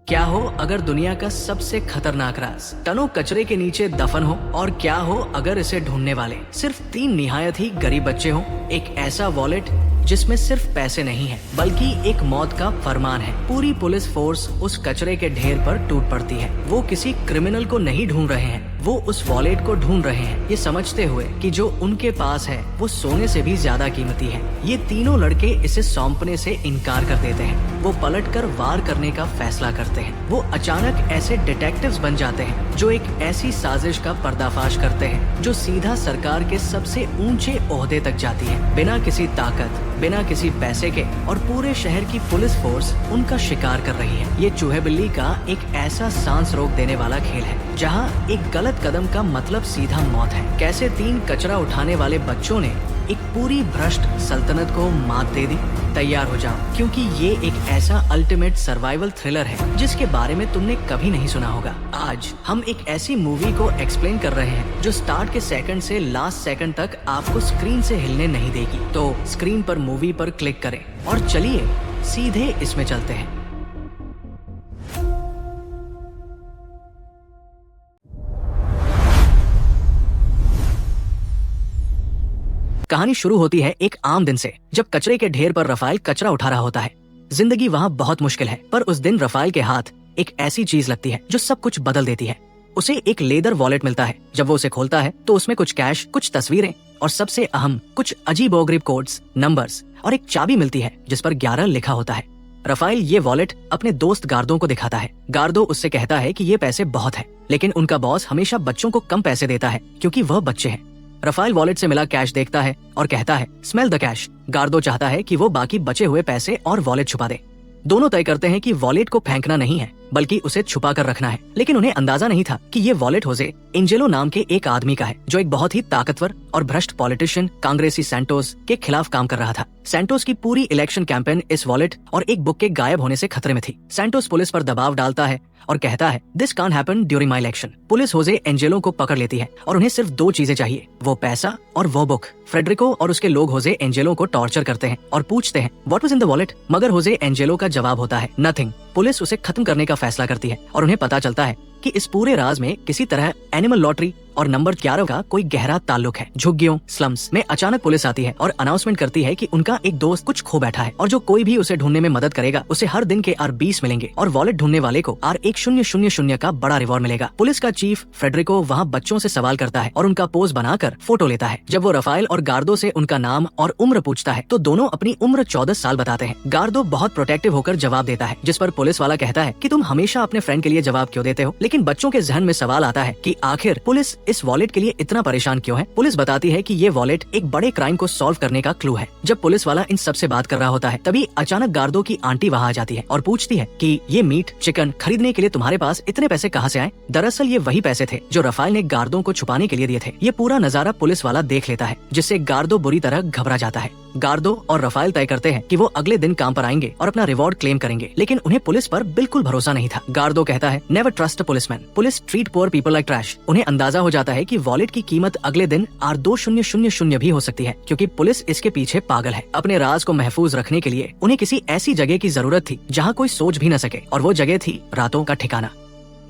क्या हो अगर दुनिया का सबसे खतरनाक राज टनों कचरे के नीचे दफन हो, और क्या हो अगर इसे ढूंढने वाले सिर्फ 3 निहायत ही गरीब बच्चे हों। एक ऐसा वॉलेट जिसमें सिर्फ पैसे नहीं है बल्कि एक मौत का फरमान है। पूरी पुलिस फोर्स उस कचरे के ढेर पर टूट पड़ती है। वो किसी क्रिमिनल को नहीं ढूंढ रहे हैं, वो उस वॉलेट को ढूंढ रहे हैं, ये समझते हुए कि जो उनके पास है वो सोने से भी ज्यादा कीमती है। ये तीनों लड़के इसे सौंपने से इनकार कर देते हैं। वो पलटकर वार करने का फैसला करते हैं। वो अचानक ऐसे डिटेक्टिव्स बन जाते हैं जो एक ऐसी साजिश का पर्दाफाश करते हैं जो सीधा सरकार के सबसे ऊंचे ओहदे तक जाती है। बिना किसी ताकत, बिना किसी पैसे के, और पूरे शहर की पुलिस फोर्स उनका शिकार कर रही है। ये चूहे बिल्ली का एक ऐसा सांस रोक देने वाला खेल है जहां एक गलत कदम का मतलब सीधा मौत है। कैसे 3 कचरा उठाने वाले बच्चों ने एक पूरी भ्रष्ट सल्तनत को मात दे दी। तैयार हो जाओ, क्योंकि ये एक ऐसा अल्टीमेट सर्वाइवल थ्रिलर है जिसके बारे में तुमने कभी नहीं सुना होगा। आज हम एक ऐसी मूवी को एक्सप्लेन कर रहे हैं जो स्टार्ट के सेकंड से लास्ट सेकंड तक आपको स्क्रीन से हिलने नहीं देगी। तो स्क्रीन पर मूवी पर क्लिक करें और चलिए सीधे इसमें चलते हैं। कहानी शुरू होती है एक आम दिन से, जब कचरे के ढेर पर रफाइल कचरा उठा रहा होता है। जिंदगी वहाँ बहुत मुश्किल है, पर उस दिन रफाइल के हाथ एक ऐसी चीज लगती है जो सब कुछ बदल देती है। उसे एक लेदर वॉलेट मिलता है। जब वो उसे खोलता है तो उसमें कुछ कैश, कुछ तस्वीरें और सबसे अहम कुछ अजीबोगरीब कोड्स, नंबर्स और एक चाबी मिलती है जिस पर 11 लिखा होता है। रफाइल ये वॉलेट अपने दोस्त गार्डो को दिखाता है। गार्डो उससे कहता है कि ये पैसे बहुत है, लेकिन उनका बॉस हमेशा बच्चों को कम पैसे देता है क्योंकि वह बच्चे हैं। रफाइल वॉलेट से मिला कैश देखता है और कहता है, स्मेल द कैश। गार्डो चाहता है कि वो बाकी बचे हुए पैसे और वॉलेट छुपा दे। दोनों तय करते हैं कि वॉलेट को फेंकना नहीं है बल्कि उसे छुपा कर रखना है। लेकिन उन्हें अंदाजा नहीं था कि ये वॉलेट होजे एंजेलो नाम के एक आदमी का है जो एक बहुत ही ताकतवर और भ्रष्ट पॉलिटिशियन कांग्रेसी सैंटोस के खिलाफ काम कर रहा था। सैंटोस की पूरी इलेक्शन कैंपेन इस वॉलेट और एक बुक के गायब होने से खतरे में थी। सैंटोस पुलिस पर दबाव डालता है और कहता है, this can't happen during my election. Police Jose Angelo को पकड़ लेती है और उन्हें सिर्फ 2 चीजें चाहिए, वो पैसा और वो बुक। फ्रेडरिको और उसके लोग होजे एंजेलो को टॉर्चर करते हैं और पूछते हैं, what was in the wallet? मगर होजे एंजेलो का जवाब होता है, नथिंग। पुलिस उसे खत्म करने का फैसला करती है और उन्हें पता चलता है कि इस पूरे राज में किसी तरह एनिमल लॉटरी और नंबर 11 का कोई गहरा ताल्लुक है। झुग्गियों, स्लम्स में अचानक पुलिस आती है और अनाउंसमेंट करती है कि उनका एक दोस्त कुछ खो बैठा है और जो कोई भी उसे ढूंढने में मदद करेगा उसे हर दिन के R20 मिलेंगे और वॉलेट ढूंढने वाले को R1000 का बड़ा रिवॉर्ड मिलेगा। पुलिस का चीफ फ्रेडरिको वहाँ बच्चों से सवाल करता है और उनका पोज बनाकर फोटो लेता है। जब वो रफाइल और गार्डो से उनका नाम और उम्र पूछता है तो दोनों अपनी उम्र 14 साल बताते हैं। गार्डो बहुत प्रोटेक्टिव होकर जवाब देता है, जिस पर पुलिस वाला कहता है कि तुम हमेशा अपने फ्रेंड के लिए जवाब क्यों देते हो? लेकिन बच्चों के जहन में सवाल आता है कि आखिर पुलिस इस वॉलेट के लिए इतना परेशान क्यों है? पुलिस बताती है कि ये वॉलेट एक बड़े क्राइम को सॉल्व करने का क्लू है। जब पुलिस वाला इन सब से बात कर रहा होता है तभी अचानक गार्डो की आंटी वहाँ आ जाती है और पूछती है कि ये मीट, चिकन खरीदने के लिए तुम्हारे पास इतने पैसे कहाँ से आए? दरअसल ये वही पैसे थे जो रफाइल ने गार्डो को छुपाने के लिए दिए थे। ये पूरा नजारा पुलिस वाला देख लेता है, जिससे गार्डो बुरी तरह घबरा जाता है। गार्डो और रफाइल तय करते हैं कि वो अगले दिन काम पर आएंगे और अपना रिवॉर्ड क्लेम करेंगे, लेकिन उन्हें पुलिस पर बिल्कुल भरोसा नहीं था। गार्डो कहता है, never trust a policeman, police treat poor people like trash. उन्हें अंदाजा हो जाता है कि वॉलेट की कीमत अगले दिन R2000 भी हो सकती है, क्योंकि पुलिस इसके पीछे पागल है। अपने राज को महफूज रखने के लिए उन्हें किसी ऐसी जगह की जरूरत थी जहाँ कोई सोच भी न सके, और वो जगह थी रातों का ठिकाना।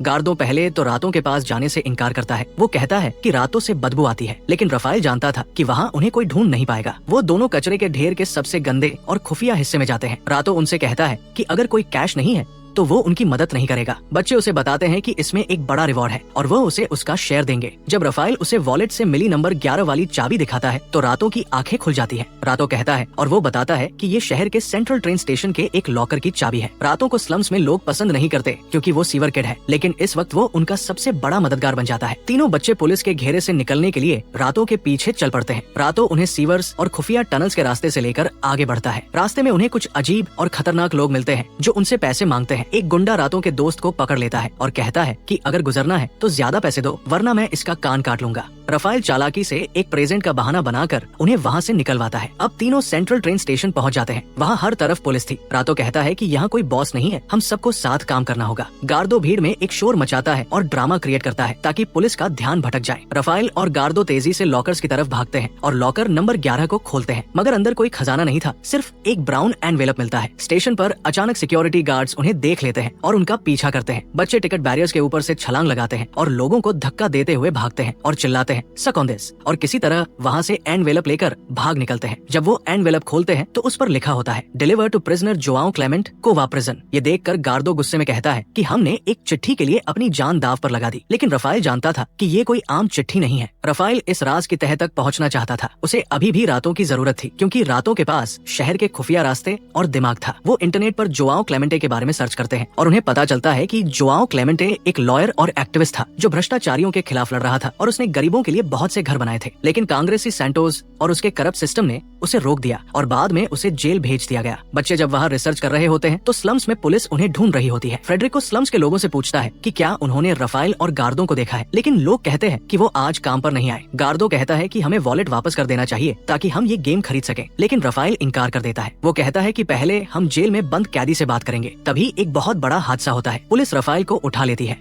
गार्डो पहले तो रातों के पास जाने से इनकार करता है। वो कहता है कि रातों से बदबू आती है, लेकिन रफाइल जानता था कि वहाँ उन्हें कोई ढूंढ नहीं पाएगा। वो दोनों कचरे के ढेर के सबसे गंदे और खुफिया हिस्से में जाते हैं। रातों उनसे कहता है कि अगर कोई कैश नहीं है तो वो उनकी मदद नहीं करेगा। बच्चे उसे बताते हैं कि इसमें एक बड़ा रिवॉर्ड है और वो उसे उसका शेयर देंगे। जब रफाइल उसे वॉलेट से मिली नंबर 11 वाली चाबी दिखाता है तो रातों की आंखें खुल जाती हैं। रातों कहता है और वो बताता है कि ये शहर के सेंट्रल ट्रेन स्टेशन के एक लॉकर की चाबी है। रातों को स्लम्स में लोग पसंद नहीं करते क्योंकि वो सीवर किड है, लेकिन इस वक्त वो उनका सबसे बड़ा मददगार बन जाता है। तीनों बच्चे पुलिस के घेरे से निकलने के लिए रातों के पीछे चल पड़ते हैं। रातों उन्हें सीवर्स और खुफिया टनल्स के रास्ते से लेकर आगे बढ़ता है। रास्ते में उन्हें कुछ अजीब और खतरनाक लोग मिलते हैं जो उनसे पैसे मांगते हैं। एक गुंडा रातों के दोस्त को पकड़ लेता है और कहता है कि अगर गुजरना है तो ज्यादा पैसे दो, वरना मैं इसका कान काट लूंगा। रफाइल चालाकी से एक प्रेजेंट का बहाना बनाकर उन्हें वहाँ से निकलवाता है। अब तीनों सेंट्रल ट्रेन स्टेशन पहुँच जाते हैं। वहाँ हर तरफ पुलिस थी। रातों कहता है कि यहाँ कोई बॉस नहीं है, हम सबको साथ काम करना होगा। गार्डो भीड़ में एक शोर मचाता है और ड्रामा क्रिएट करता है ताकि पुलिस का ध्यान भटक जाए। रफाइल और गार्डो तेजी से लॉकर्स की तरफ भागते हैं और लॉकर नंबर 11 को खोलते हैं, मगर अंदर कोई खजाना नहीं था, सिर्फ एक ब्राउन एनवेलप मिलता है। स्टेशन पर अचानक सिक्योरिटी गार्ड्स उन्हें देख देख लेते हैं और उनका पीछा करते हैं। बच्चे टिकट बैरियर्स के ऊपर से छलांग लगाते हैं और लोगों को धक्का देते हुए भागते हैं और चिल्लाते हैं सक ऑन दिस, और किसी तरह वहाँ से एनवेलप लेकर भाग निकलते हैं। जब वो एनवेलप खोलते हैं तो उस पर लिखा होता है deliver to prisoner Joao Clement, कोवा प्रिजन। ये देखकर गार्डो गुस्से में कहता है कि हमने एक चिट्ठी के लिए अपनी जान दाव पर लगा दी, लेकिन रफाएल जानता था कि ये कोई आम चिट्ठी नहीं है। रफाएल इस राज की तह तक पहुंचना चाहता था। उसे अभी भी रातों की जरूरत थी, क्योंकि रातों के पास शहर के खुफिया रास्ते और दिमाग था। वो इंटरनेट पर जोआओ क्लेमेंटे के बारे में सर्च करते हैं और उन्हें पता चलता है कि जोआओ क्लेमेंटे एक लॉयर और एक्टिविस्ट था जो भ्रष्टाचारियों के खिलाफ लड़ रहा था और उसने गरीबों के लिए बहुत से घर बनाए थे। लेकिन कांग्रेसी सैंटोस और उसके करप्ट सिस्टम ने उसे रोक दिया और बाद में उसे जेल भेज दिया गया। बच्चे जब वहाँ रिसर्च कर रहे होते हैं तो स्लम्स में पुलिस उन्हें ढूंढ रही होती है। फ्रेडरिको स्लम्स के लोगों से पूछता है कि क्या उन्होंने रफाएल और गार्डो को देखा है, लेकिन लोग कहते हैं कि वो आज काम पर नहीं आए। गार्डो कहता है कि हमें वॉलेट वापस कर देना चाहिए ताकि हम ये गेम खरीद सकें, लेकिन रफाएल इनकार कर देता है। वो कहता है कि पहले हम जेल में बंद कैदी से बात करेंगे। तभी एक बहुत बड़ा हादसा होता है। पुलिस रफाएल को उठा लेती है।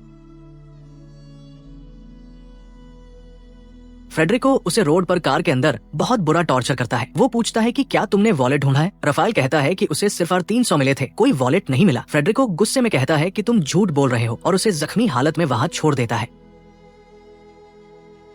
फ्रेडरिको उसे रोड पर कार के अंदर बहुत बुरा टॉर्चर करता है। वो पूछता है कि क्या तुमने वॉलेट ढूंढा है। रफाएल कहता है कि उसे सिर्फ 300 मिले थे, कोई वॉलेट नहीं मिला। फ्रेडरिको गुस्से में कहता है कि तुम झूठ बोल रहे हो और उसे जख्मी हालत में वहाँ छोड़ देता है।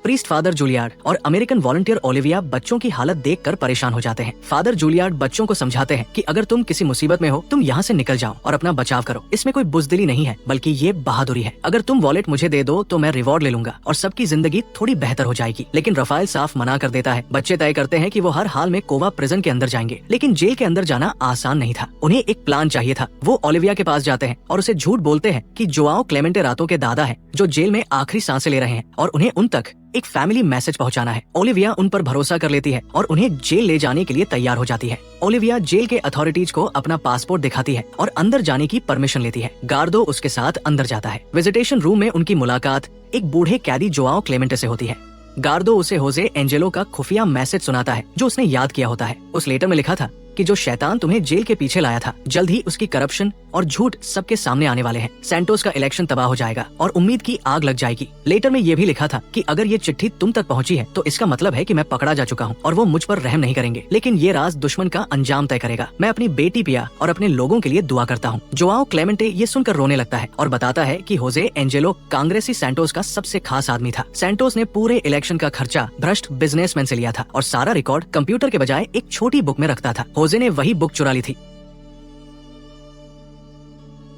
प्रीस्ट फादर जूलियार्ड और अमेरिकन वॉलंटियर ओलिविया बच्चों की हालत देखकर परेशान हो जाते हैं। फादर जूलियार्ड बच्चों को समझाते हैं कि अगर तुम किसी मुसीबत में हो तुम यहाँ से निकल जाओ और अपना बचाव करो। इसमें कोई बुजदिली नहीं है, बल्कि ये बहादुरी है। अगर तुम वॉलेट मुझे दे दो तो मैं रिवॉर्ड ले लूंगा और सबकी जिंदगी थोड़ी बेहतर हो जाएगी। लेकिन रफाएल साफ मना कर देता है। बच्चे तय करते हैं कि वो हर हाल में कोवा प्रिजन के अंदर जाएंगे, लेकिन जेल के अंदर जाना आसान नहीं था। उन्हें एक प्लान चाहिए था। वो ओलिविया के पास जाते हैं और उसे झूठ बोलते हैं कि जोआओ क्लेमेंटे रातों के दादा है जो जेल में आखिरी सांसें ले रहे हैं और उन्हें उन तक एक फैमिली मैसेज पहुंचाना है। ओलिविया उन पर भरोसा कर लेती है और उन्हें जेल ले जाने के लिए तैयार हो जाती है। ओलिविया जेल के अथॉरिटीज को अपना पासपोर्ट दिखाती है और अंदर जाने की परमिशन लेती है। गार्डो उसके साथ अंदर जाता है। विजिटेशन रूम में उनकी मुलाकात एक बूढ़े कैदी जोआओ क्लेमेंटे से होती है। गार्डो उसे होजे एंजेलो का खुफिया मैसेज सुनाता है जो उसने याद किया होता है। उस लेटर में लिखा था कि जो शैतान तुम्हें जेल के पीछे लाया था, जल्द ही उसकी करप्शन और झूठ सबके सामने आने वाले हैं। सैंटोस का इलेक्शन तबाह हो जाएगा और उम्मीद की आग लग जाएगी। लेटर में ये भी लिखा था कि अगर ये चिट्ठी तुम तक पहुंची है तो इसका मतलब है कि मैं पकड़ा जा चुका हूँ और वो मुझ पर रहम नहीं करेंगे, लेकिन ये राज दुश्मन का अंजाम तय करेगा। मैं अपनी बेटी पिया और अपने लोगों के लिए दुआ करता हूँ। जोआओ क्लेमेंटे ये सुनकर रोने लगता है और बताता है कि होजे एंजेलो कांग्रेसी सैंटोस का सबसे खास आदमी था। सैंटोस ने पूरे इलेक्शन का खर्चा भ्रष्ट बिजनेसमैन से लिया था और सारा रिकॉर्ड कंप्यूटर के बजाय एक छोटी बुक में रखता था। होजे ने वही बुक चुरा ली थी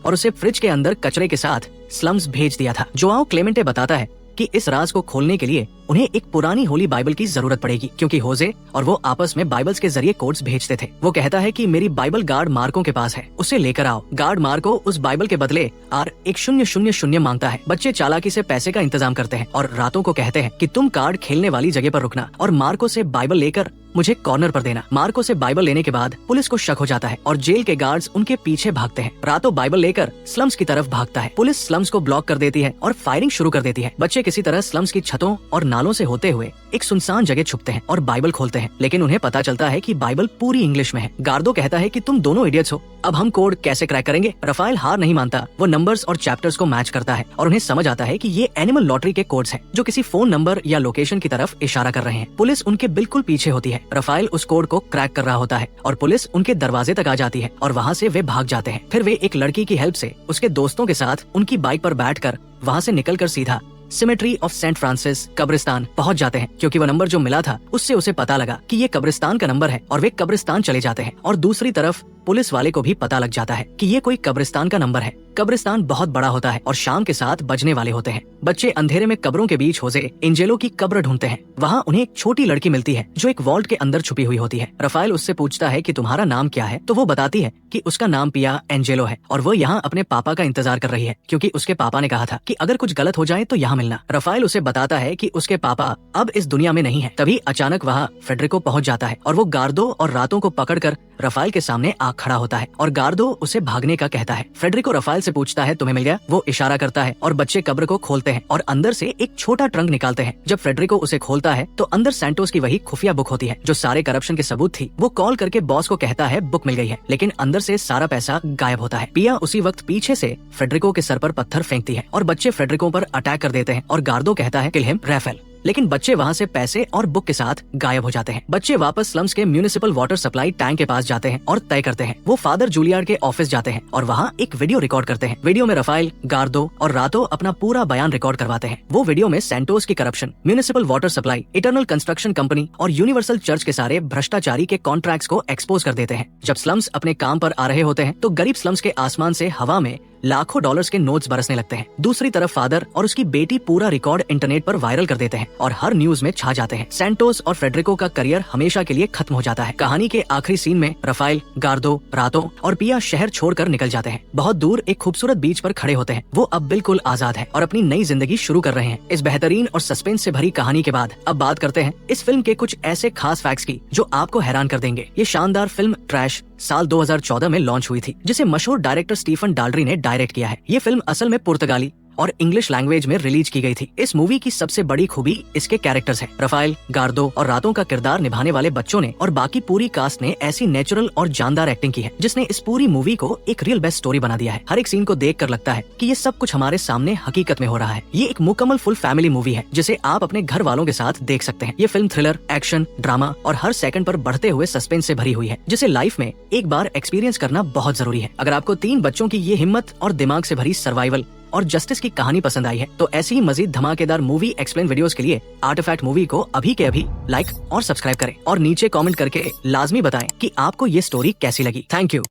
और उसे फ्रिज के अंदर कचरे के साथ स्लम्स भेज दिया था। जोआओ क्लेमेंटे बताता है कि इस राज को खोलने के लिए उन्हें एक पुरानी होली बाइबल की जरूरत पड़ेगी, क्योंकि होजे और वो आपस में बाइबल्स के जरिए कोड्स भेजते थे। वो कहता है कि मेरी बाइबल गार्ड मार्को के पास है, उसे लेकर आओ। गार्ड मार्को उस बाइबल के बदले R1000 मांगता है। बच्चे चालाकी से पैसे का इंतजाम करते हैं और रातों को कहते हैं कि तुम कार्ड खेलने वाली जगह पर रुकना और मार्को से बाइबल लेकर मुझे कॉर्नर पर देना। मार्को से बाइबल लेने के बाद पुलिस को शक हो जाता है और जेल के गार्ड्स उनके पीछे भागते हैं। रातों बाइबल लेकर स्लम्स की तरफ भागता है। पुलिस स्लम्स को ब्लॉक कर देती है और फायरिंग शुरू कर देती है। बच्चे किसी तरह स्लम्स की छतों और नालों से होते हुए एक सुनसान जगह छुपते हैं और बाइबल खोलते हैं, लेकिन उन्हें पता चलता है कि बाइबल पूरी इंग्लिश में है। गार्डो कहता है कि तुम दोनों इडियट्स हो, अब हम कोड कैसे क्रैक करेंगे। रफाएल हार नहीं मानता। वो नंबर्स और चैप्टर्स को मैच करता है और उन्हें समझ आता है कि ये एनिमल लॉटरी के कोड्स हैं जो किसी फोन नंबर या लोकेशन की तरफ इशारा कर रहे हैं। पुलिस उनके बिल्कुल पीछे होती है। रफाएल उस कोड को क्रैक कर रहा होता है और पुलिस उनके दरवाजे तक आ जाती है और वहाँ से वे भाग जाते हैं। फिर वे एक लड़की की हेल्प से उसके दोस्तों के साथ उनकी बाइक पर बैठकर वहाँ से निकलकर सीधा सिमेट्री ऑफ सेंट फ्रांसिस कब्रिस्तान पहुंच जाते हैं, क्योंकि वो नंबर जो मिला था उससे उसे पता लगा कि ये कब्रिस्तान का नंबर है और वे कब्रिस्तान चले जाते हैं। और दूसरी तरफ पुलिस वाले को भी पता लग जाता है कि ये कोई कब्रिस्तान का नंबर है। कब्रिस्तान बहुत बड़ा होता है और शाम के साथ बजने वाले होते हैं। बच्चे अंधेरे में कब्रों के बीच होजे एंजेलो की कब्र ढूंढते हैं। वहाँ उन्हें एक छोटी लड़की मिलती है जो एक वॉल्ट के अंदर छुपी हुई होती है। रफाएल उससे पूछता है कि तुम्हारा नाम क्या है, तो वो बताती है कि उसका नाम पिया एंजेलो है और वो यहाँ अपने पापा का इंतजार कर रही है, क्योंकि उसके पापा ने कहा था कि अगर कुछ गलत हो जाए तो यहाँ मिलना। रफाएल उसे बताता है कि उसके पापा अब इस दुनिया में नहीं है। तभी अचानक वहाँ फ्रेडरिको पहुँच जाता है और वो गार्डो और रातों को पकड़कर रफाएल के सामने आ खड़ा होता है और गार्डो उसे भागने का कहता है। फ्रेडरिको रफाएल से पूछता है तुम्हें मिल गया। वो इशारा करता है और बच्चे कब्र को खोलते हैं और अंदर से एक छोटा ट्रंक निकालते हैं। जब फ्रेडरिको उसे खोलता है तो अंदर सैंटोस की वही खुफिया बुक होती है जो सारे करप्शन के सबूत थी। वो कॉल करके बॉस को कहता है बुक मिल गई है, लेकिन अंदर से सारा पैसा गायब होता है। पिया उसी वक्त पीछे से फ्रेडरिको के सर पर पत्थर फेंकती है और बच्चे फ्रेडरिको पर अटैक कर देते हैं और गार्डो कहता है किल हिम रफेल। लेकिन बच्चे वहाँ से पैसे और बुक के साथ गायब हो जाते हैं। बच्चे वापस स्लम्स के म्यूनिसिपल वाटर सप्लाई टैंक के पास जाते हैं और तय करते हैं वो फादर जूलियार्ड के ऑफिस जाते हैं और वहाँ एक वीडियो रिकॉर्ड करते हैं। वीडियो में रफाइल, गार्दो और रातो अपना पूरा बयान रिकॉर्ड करवाते हैं। वो वीडियो में सैंटोस की corruption, municipal water supply, eternal construction company और यूनिवर्सल चर्च के सारे भ्रष्टाचारी के कॉन्ट्रैक्ट्स को एक्सपोज कर देते हैं। जब स्लम्स अपने काम पर आ रहे होते हैं तो गरीब स्लम्स के आसमान से हवा में लाखों डॉलर्स के नोट्स बरसने लगते हैं। दूसरी तरफ फादर और उसकी बेटी पूरा रिकॉर्ड इंटरनेट पर वायरल कर देते हैं और हर न्यूज में छा जाते हैं। सैंटोस और फ्रेडरिको का करियर हमेशा के लिए खत्म हो जाता है। कहानी के आखिरी सीन में रफाइल, गार्दो, रातो और पिया शहर छोड़कर निकल जाते हैं। बहुत दूर एक खूबसूरत बीच पर खड़े होते हैं। वो अब बिल्कुल आजाद है और अपनी नई जिंदगी शुरू कर रहे हैं। इस बेहतरीन और सस्पेंस से भरी कहानी के बाद अब बात करते हैं इस फिल्म के कुछ ऐसे खास फैक्ट्स की जो आपको हैरान कर देंगे। ये शानदार फिल्म ट्रैश साल 2014 में लॉन्च हुई थी, जिसे मशहूर डायरेक्टर स्टीफन डालरी ने डायरेक्ट किया है। ये फिल्म असल में पुर्तगाली और इंग्लिश लैंग्वेज में रिलीज की गई थी। इस मूवी की सबसे बड़ी खूबी इसके कैरेक्टर्स हैं। रफाइल, गार्दो और रातों का किरदार निभाने वाले बच्चों ने और बाकी पूरी कास्ट ने ऐसी नेचुरल और जानदार एक्टिंग की है जिसने इस पूरी मूवी को एक रियल बेस्ट स्टोरी बना दिया है। हर एक सीन को देखकर लगता है कि ये सब कुछ हमारे सामने हकीकत में हो रहा है। ये एक मुकम्मल फुल फैमिली मूवी है जिसे आप अपने घर वालों के साथ देख सकते हैं। ये फिल्म थ्रिलर, एक्शन, ड्रामा और हर सेकंड पर बढ़ते हुए सस्पेंस से भरी हुई है, जिसे लाइफ में एक बार एक्सपीरियंस करना बहुत जरूरी है। अगर आपको 3 बच्चों की ये हिम्मत और दिमाग से भरी सर्वाइवल और जस्टिस की कहानी पसंद आई है तो ऐसी ही मजीद धमाकेदार मूवी एक्सप्लेन वीडियोस के लिए आर्टिफैक्ट मूवी को अभी के अभी लाइक और सब्सक्राइब करें और नीचे कमेंट करके लाजमी बताएं कि आपको ये स्टोरी कैसी लगी। Thank you.